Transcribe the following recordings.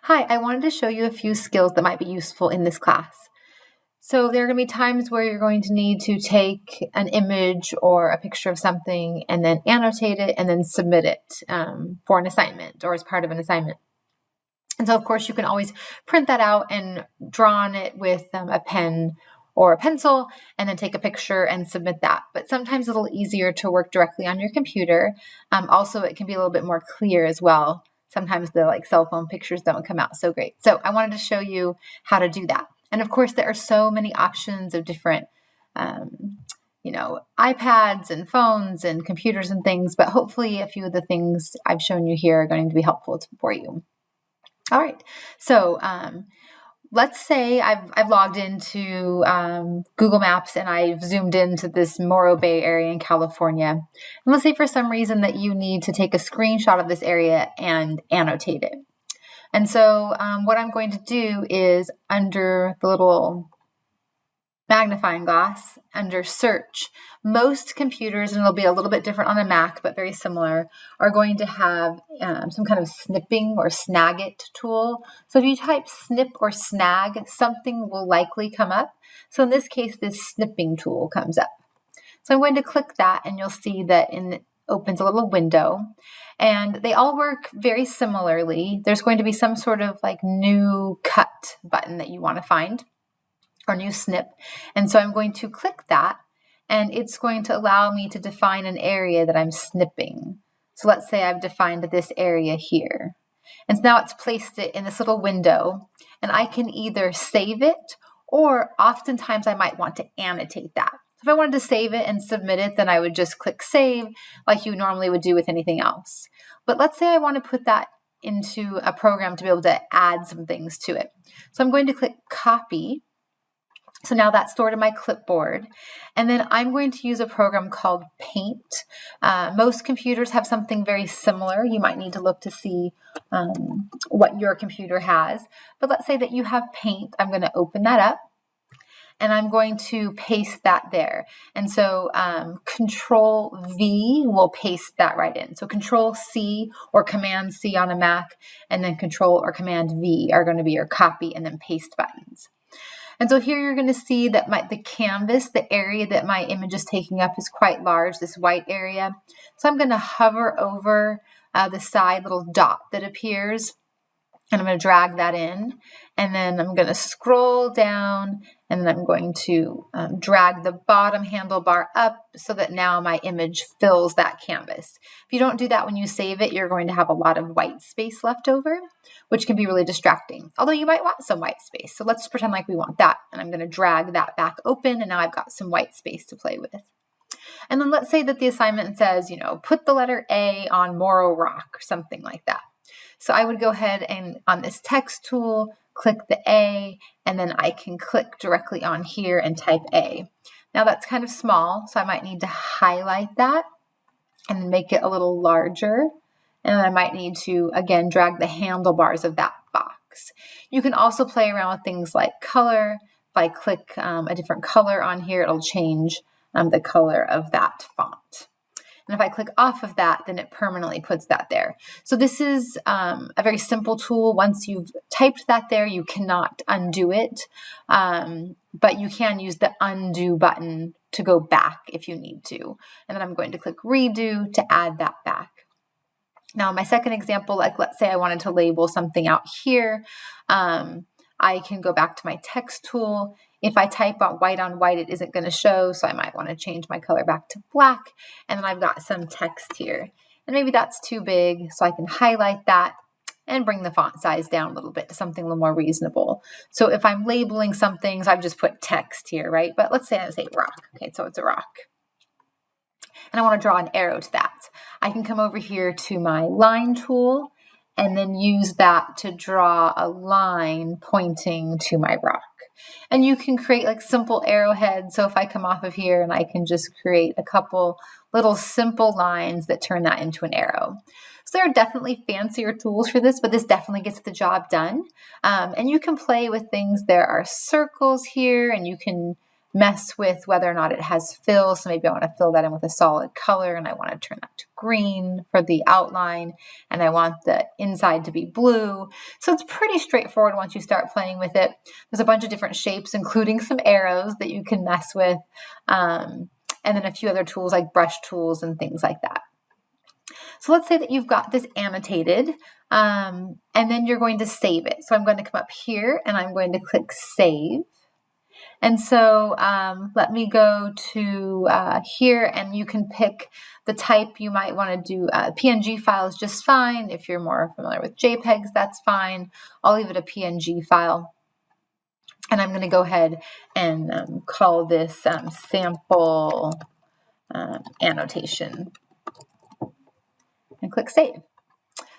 Hi, I wanted to show you a few skills that might be useful in this class. So there are going to be times where you're going to need to take an image or a picture of something and then annotate it and then submit it for an assignment or as part of an assignment. And so, of course, you can always print that out and draw on it with a pen or a pencil and then take a picture and submit that. But sometimes it's a little easier to work directly on your computer. Also, it can be a little bit more clear as well. Sometimes the cell phone pictures don't come out so great. So I wanted to show you how to do that. And of course, there are so many options of different, iPads and phones and computers and things, but hopefully a few of the things I've shown you here are going to be helpful for you. All right, so let's say I've logged into Google Maps and I've zoomed into this Morro Bay area in California. And let's say for some reason that you need to take a screenshot of this area and annotate it. And so what I'm going to do is under the little magnifying glass, under search, most computers, and it'll be a little bit different on a Mac, but very similar, are going to have some kind of snipping or snag it tool. So if you type snip or snag, something will likely come up. So in this case, this snipping tool comes up. So I'm going to click that and you'll see that it opens a little window. And they all work very similarly. There's going to be some sort of new cut button that you want to find, or new snip. And so I'm going to click that and it's going to allow me to define an area that I'm snipping. So let's say I've defined this area here. And so now it's placed it in this little window and I can either save it or oftentimes I might want to annotate that. If I wanted to save it and submit it, then I would just click save like you normally would do with anything else. But let's say I want to put that into a program to be able to add some things to it. So I'm going to click copy. So now that's stored in my clipboard. And then I'm going to use a program called Paint. Most computers have something very similar. You might need to look to see what your computer has. But let's say that you have Paint. I'm going to open that up. And I'm going to paste that there. And so Control V will paste that right in. So Control C or Command C on a Mac, and then Control or Command V are going to be your copy and then paste buttons. And so here you're going to see that the canvas, the area that my image is taking up is quite large, this white area. So I'm going to hover over the side little dot that appears, and I'm going to drag that in. And then I'm going to scroll down, and then I'm going to drag the bottom handlebar up so that now my image fills that canvas. If you don't do that when you save it, you're going to have a lot of white space left over, which can be really distracting. Although you might want some white space. So let's pretend like we want that. And I'm going to drag that back open, and now I've got some white space to play with. And then let's say that the assignment says, put the letter A on Morro Rock or something like that. So I would go ahead and on this text tool, click the A, and then I can click directly on here and type A. Now that's kind of small, so I might need to highlight that and make it a little larger. And then I might need to, again, drag the handlebars of that box. You can also play around with things like color. If I click a different color on here, it'll change the color of that font. And if I click off of that, then it permanently puts that there. So this is a very simple tool. Once you've typed that there, you cannot undo it, but you can use the undo button to go back if you need to. And then I'm going to click redo to add that back. Now, my second example, let's say I wanted to label something out here. I can go back to my text tool. If I type on white, it isn't going to show, so I might want to change my color back to black. And then I've got some text here. And maybe that's too big, so I can highlight that and bring the font size down a little bit to something a little more reasonable. So if I'm labeling something, so I've just put text here, right? But let's say I say rock. Okay, so it's a rock. And I want to draw an arrow to that. I can come over here to my line tool and then use that to draw a line pointing to my rock. And you can create simple arrowheads. So if I come off of here and I can just create a couple little simple lines that turn that into an arrow. So there are definitely fancier tools for this, but this definitely gets the job done. And you can play with things. There are circles here, and you can mess with whether or not it has fill. So maybe I want to fill that in with a solid color, and I want to turn that to green for the outline, and I want the inside to be blue. So it's pretty straightforward once you start playing with it. There's a bunch of different shapes, including some arrows that you can mess with, and then a few other tools like brush tools and things like that. So let's say that you've got this annotated, and then you're going to save it. So I'm going to come up here and I'm going to click Save. And so let me go to here, and you can pick the type you might want to do. PNG file is just fine. If you're more familiar with JPEGs, that's fine. I'll leave it a PNG file. And I'm going to go ahead and call this sample annotation. And click Save.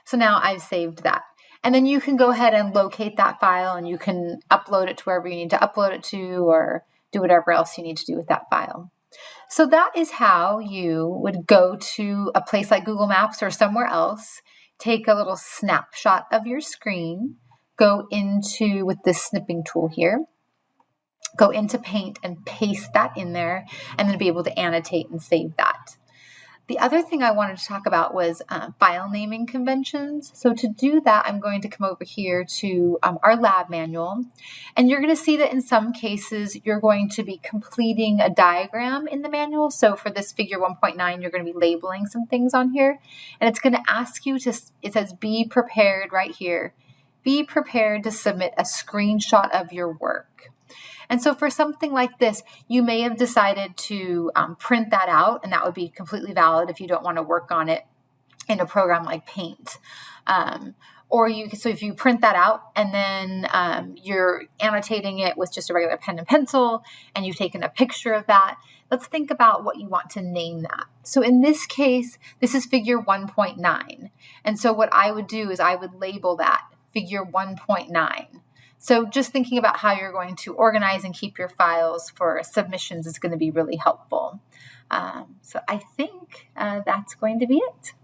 So now I've saved that. And then you can go ahead and locate that file, and you can upload it to wherever you need to upload it to, or do whatever else you need to do with that file. So that is how you would go to a place like Google Maps or somewhere else, take a little snapshot of your screen, go into, with this snipping tool here, go into Paint and paste that in there, and then be able to annotate and save that. The other thing I wanted to talk about was file naming conventions. So to do that, I'm going to come over here to our lab manual, and you're going to see that in some cases, you're going to be completing a diagram in the manual. So for this figure 1.9, you're going to be labeling some things on here, and it's going to ask you to, it says, be prepared right here. Be prepared to submit a screenshot of your work. And so for something like this, you may have decided to print that out, and that would be completely valid if you don't want to work on it in a program like Paint. So if you print that out and then you're annotating it with just a regular pen and pencil, and you've taken a picture of that, let's think about what you want to name that. So in this case, this is figure 1.9. And so what I would do is I would label that figure 1.9. So just thinking about how you're going to organize and keep your files for submissions is going to be really helpful. So I think that's going to be it.